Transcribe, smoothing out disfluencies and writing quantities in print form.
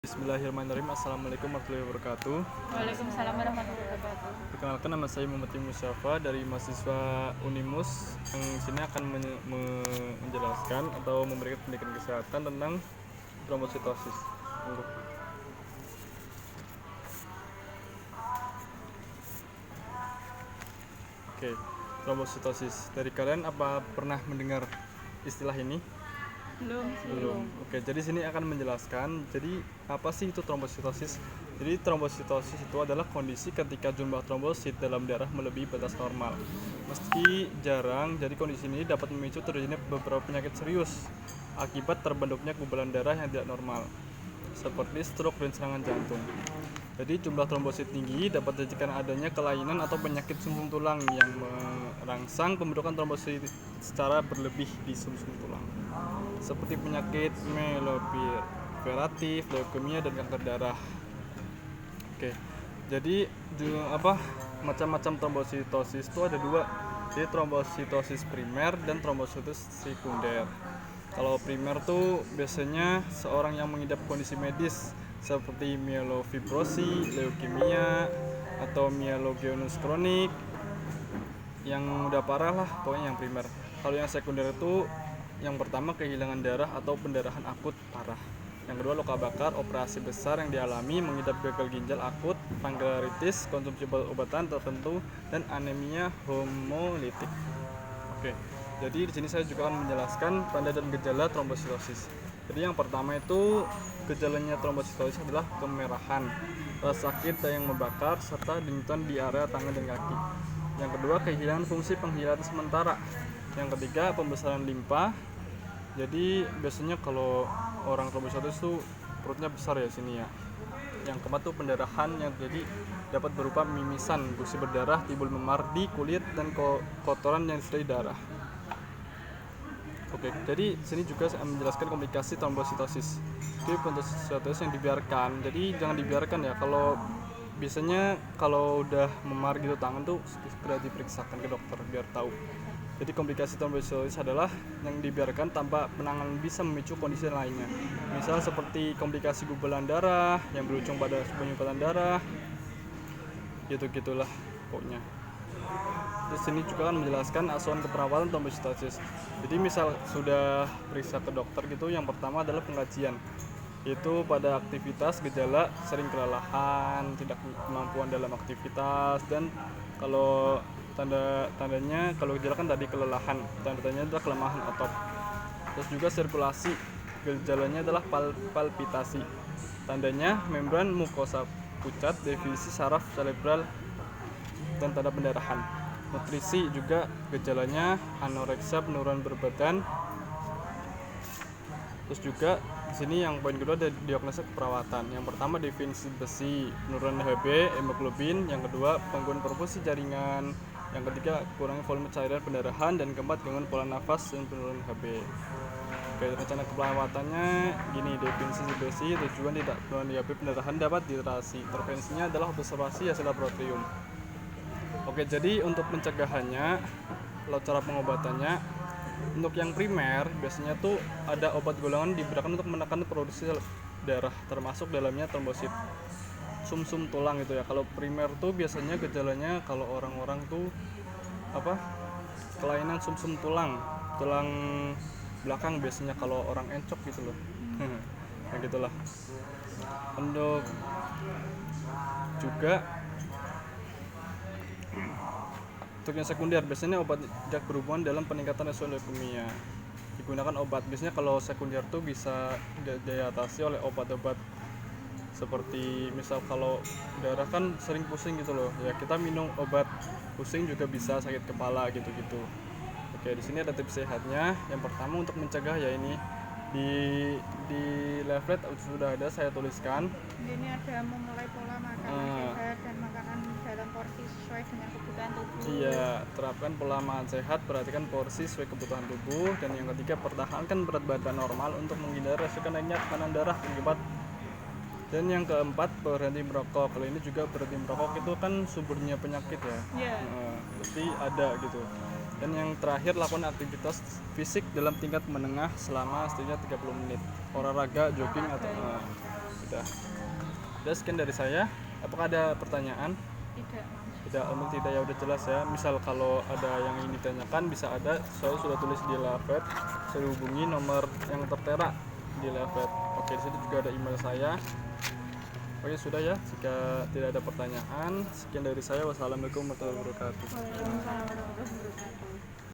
Bismillahirrahmanirrahim. Assalamualaikum warahmatullahi wabarakatuh. Waalaikumsalam warahmatullahi wabarakatuh. Perkenalkan, nama saya Muhammad Musyafa dari mahasiswa Unimus yang sini akan menjelaskan atau memberikan pendidikan kesehatan tentang trombositosis. Oke, trombositosis. Dari kalian apa pernah mendengar istilah ini? Belum. Oke, jadi sini akan menjelaskan. Jadi apa sih itu trombositosis? Jadi trombositosis itu adalah kondisi ketika jumlah trombosit dalam darah melebihi batas normal. Meski jarang, jadi kondisi ini dapat memicu terjadinya beberapa penyakit serius akibat terbentuknya gumpalan darah yang tidak normal, seperti stroke dan serangan jantung. Jadi jumlah trombosit tinggi dapat dijadikan adanya kelainan atau penyakit sumsum tulang yang merangsang pembentukan trombosit secara berlebih di sumsum tulang, seperti penyakit mieloproliferatif, leukemia, dan kanker darah. Oke, jadi macam-macam trombositosis itu ada dua. Jadi trombositosis primer dan trombositosis sekunder. Kalau primer tuh biasanya seorang yang mengidap kondisi medis seperti myelofibrosis, leukemia, atau myelogenus kronik yang udah parah lah, pokoknya yang primer. Kalau yang sekunder itu yang pertama kehilangan darah atau pendarahan akut parah. Yang kedua luka bakar, operasi besar yang dialami, mengidap gagal ginjal akut, pankreatitis, konsumsi obat-obatan tertentu, dan anemia hemolitik. Oke, jadi di sini saya juga akan menjelaskan tanda dan gejala trombositosis. Jadi yang pertama itu gejalanya trombositosis adalah kemerahan, rasa sakit yang membakar, serta denyutan di area tangan dan kaki. Yang kedua kehilangan fungsi penghilatan sementara. Yang ketiga pembesaran limpa. Jadi biasanya kalau orang trombositosis itu perutnya besar ya sini ya. Yang keempat tuh pendarahan yang jadi dapat berupa mimisan, gusi berdarah, timbul memar di kulit, dan kotoran yang disertai darah. Oke, jadi sini juga saya menjelaskan komplikasi trombositosis. Jadi trombositosis yang dibiarkan, jadi jangan dibiarkan ya. Kalau biasanya kalau udah memar gitu tangan tuh segera diperiksakan ke dokter biar tahu. Jadi komplikasi trombositosis adalah yang dibiarkan tanpa penanganan bisa memicu kondisi lainnya. Misal seperti komplikasi gumpalan darah yang berujung pada penyumbatan darah. Gitu-gitulah pokoknya. Terus sini juga kan menjelaskan asuhan keperawatan trombositosis. Jadi misal sudah periksa ke dokter gitu, yang pertama adalah pengkajian. Itu pada aktivitas gejala sering kelelahan, tidak kemampuan dalam aktivitas, dan kalau tandanya kalau gejala kan tadi kelelahan, tandanya adalah kelemahan otot. Terus juga sirkulasi, gejalanya adalah palpitasi. Tandanya membran mukosa pucat, definisi saraf cerebral, dan tanda pendarahan. Nutrisi juga gejalanya anoreksia, penurunan berat badan. Terus juga di sini yang poin kedua ada diagnosa keperawatan. Yang pertama definisi besi, penurunan Hb, hemoglobin. Yang kedua gangguan perfusi jaringan. Yang ketiga kurangnya volume cairan pendarahan, dan keempat gangguan pola nafas dan penurunan Hb. Oke, rencana keperawatannya gini, definisi besi, tujuan tidak penurunan Hb pendarahan dapat diatasi. Intervensinya adalah observasi hasil laboratorium. Oke, jadi untuk pencegahannya, kalau cara pengobatannya, untuk yang primer biasanya tuh ada obat golongan diberikan untuk menekan produksi darah, termasuk dalamnya trombosit sumsum tulang gitu ya. Kalau primer tuh biasanya gejalanya kalau orang-orang tuh kelainan sumsum tulang belakang biasanya kalau orang encok gitu loh. Nah gitulah. Untuk juga untuk yang sekunder biasanya obat tidak berhubungan dalam peningkatan resiko leukemia. Digunakan obat biasanya kalau sekunder tuh bisa diatasi oleh obat-obat seperti misal kalau darah kan sering pusing gitu loh. Ya kita minum obat pusing juga bisa, sakit kepala gitu-gitu. Oke, di sini ada tips sehatnya. Yang pertama untuk mencegah ya ini di leaflet sudah ada saya tuliskan. Ini ada memulai pola makanan sehat dan makanan dalam porsi sesuai dengan kebutuhan tubuh. Iya, terapkan pola makan sehat, perhatikan porsi sesuai kebutuhan tubuh. Dan yang ketiga, pertahankan berat badan normal untuk menghindari resiko naiknya tekanan darah akibat. Dan yang keempat, berhenti merokok. Kalau ini juga berhenti merokok itu kan sumbernya penyakit ya. Pasti ada gitu. Dan yang terakhir, lakukan aktivitas fisik dalam tingkat menengah selama setidaknya 30 menit. Olahraga, jogging atau Udah sekian dari saya. Apakah ada pertanyaan? Tidak. Tidak, tidak, ya udah jelas ya. Misal kalau ada yang ingin ditanyakan bisa ada, saya sudah tulis di Lavet. Saya hubungi nomor yang tertera di Lavet. Oke, di situ juga ada email saya. Oke, sudah ya. Jika tidak ada pertanyaan, sekian dari saya. Wassalamualaikum warahmatullahi wabarakatuh. Waalaikumsalam warahmatullahi wabarakatuh.